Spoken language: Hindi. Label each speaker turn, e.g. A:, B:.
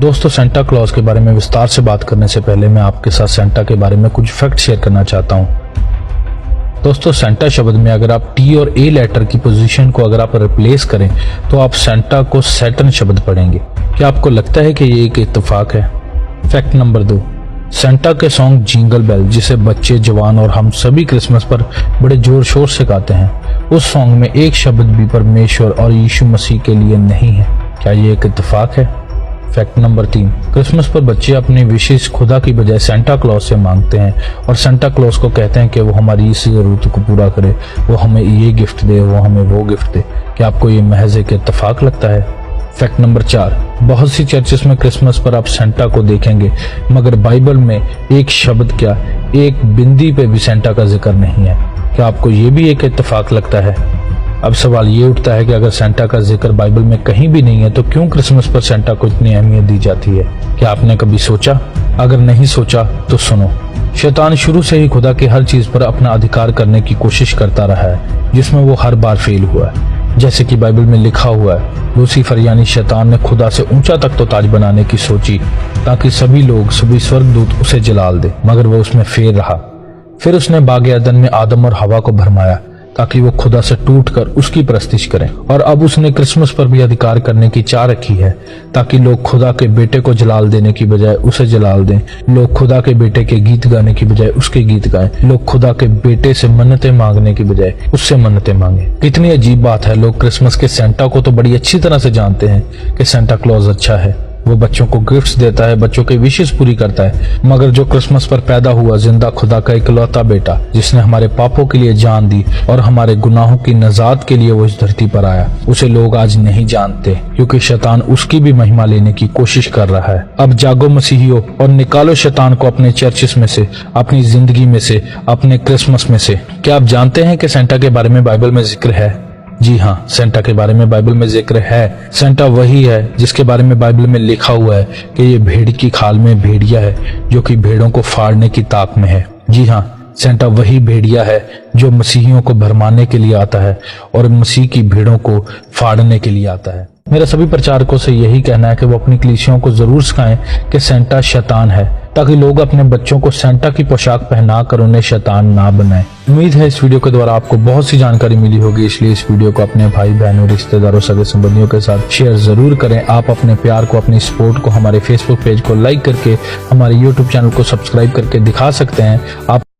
A: दोस्तों, सेंटा क्लॉज के बारे में विस्तार से बात करने से पहले मैं आपके साथ सेंटा के बारे में कुछ फैक्ट शेयर करना चाहता हूं। दोस्तों, सेंटा शब्द में अगर आप टी और ए लेटर की पोजीशन को अगर आप रिप्लेस करें तो आप सेंटा को सैटर्न शब्द पढ़ेंगे। क्या आपको लगता है कि ये एक इत्तेफाक है? फैक्ट नंबर 2, सेंटा के सॉन्ग जिंगल बेल, जिसे बच्चे, जवान और हम सभी क्रिसमस पर बड़े जोर शोर से गाते हैं, उस सॉन्ग में एक शब्द भी परमेश्वर और यीशु मसीह के लिए नहीं है। क्या ये एक इत्तेफाक है? फैक्ट नंबर 3, क्रिसमस पर बच्चे अपनी विशेष खुदा की बजाय सेंटा क्लॉज से मांगते हैं और सेंटा क्लॉज को कहते हैं कि वो हमारी इस जरूरत को पूरा करे, वो हमें ये गिफ्ट दे, वो हमें वो गिफ्ट दे। क्या आपको ये महज एक इत्तेफाक लगता है? फैक्ट नंबर 4, बहुत सी चर्चेस में क्रिसमस पर आप सेंटा को देखेंगे, मगर बाइबल में एक शब्द क्या, एक बिंदी पे भी सेंटा का जिक्र नहीं है। क्या आपको ये भी एक इत्तेफाक लगता है? अब सवाल ये उठता है कि अगर सेंटा का जिक्र बाइबल में कहीं भी नहीं है तो क्यों क्रिसमस पर सेंटा को इतनी अहमियत दी जाती है? क्या आपने कभी सोचा? अगर नहीं सोचा तो सुनो। शैतान शुरू से ही खुदा की हर चीज पर अपना अधिकार करने की कोशिश करता रहा है, जिसमें वो हर बार फेल हुआ है। जैसे कि बाइबल में लिखा हुआ है, लूसीफर यानी शैतान ने खुदा से ऊंचा तख्त व ताज बनाने की सोची ताकि सभी लोग, सभी स्वर्गदूत उसे जलाल दे, मगर वो उसमें फेल रहा। फिर उसने बाग एदन में आदम और हवा को भरमाया ताकि वो खुदा से टूटकर उसकी परस्तिश करें, और अब उसने क्रिसमस पर भी अधिकार करने की चाह रखी है ताकि लोग खुदा के बेटे को जलाल देने की बजाय उसे जलाल दें, लोग खुदा के बेटे के गीत गाने की बजाय उसके गीत गाएं, लोग खुदा के बेटे से मन्नतें मांगने की बजाय उससे मन्नतें मांगे। कितनी अजीब बात है, लोग क्रिसमस के सेंटा को तो बड़ी अच्छी तरह से जानते हैं कि सेंटा क्लॉज अच्छा है, वो बच्चों को गिफ्ट्स देता है, बच्चों के विशेष पूरी करता है, मगर जो क्रिसमस पर पैदा हुआ जिंदा खुदा का इकलौता बेटा, जिसने हमारे पापों के लिए जान दी और हमारे गुनाहों की नजात के लिए वो इस धरती पर आया, उसे लोग आज नहीं जानते क्योंकि शैतान उसकी भी महिमा लेने की कोशिश कर रहा है। अब जागो मसीहियों और निकालो शैतान को अपने चर्चिस में से, अपनी जिंदगी में से, अपने क्रिसमस में से। क्या आप जानते हैं कि सेंटा के बारे में बाइबल में जिक्र है? जी हाँ, सेंटा के बारे में बाइबल में जिक्र है। सेंटा वही है जिसके बारे में बाइबल में लिखा हुआ है कि ये भेड़ की खाल में भेड़िया है जो कि भेड़ों को फाड़ने की ताक में है। जी हाँ, सेंटा वही भेड़िया है जो मसीहियों को भरमाने के लिए आता है और मसीह की भेड़ों को फाड़ने के लिए आता है। मेरा सभी प्रचारकों से यही कहना है कि वो अपनी कलीसियों को जरूर सिखाएं कि सेंटा शैतान है, ताकि लोग अपने बच्चों को सेंटा की पोशाक पहनाकर उन्हें शैतान ना बनाएं। उम्मीद है इस वीडियो के द्वारा आपको बहुत सी जानकारी मिली होगी, इसलिए इस वीडियो को अपने भाई बहनों, रिश्तेदारों, सगे संबंधियों के साथ शेयर जरूर करें। आप अपने प्यार को, अपनी सपोर्ट को हमारे फेसबुक पेज को लाइक करके, हमारे यूट्यूब चैनल को सब्सक्राइब करके दिखा सकते हैं। आप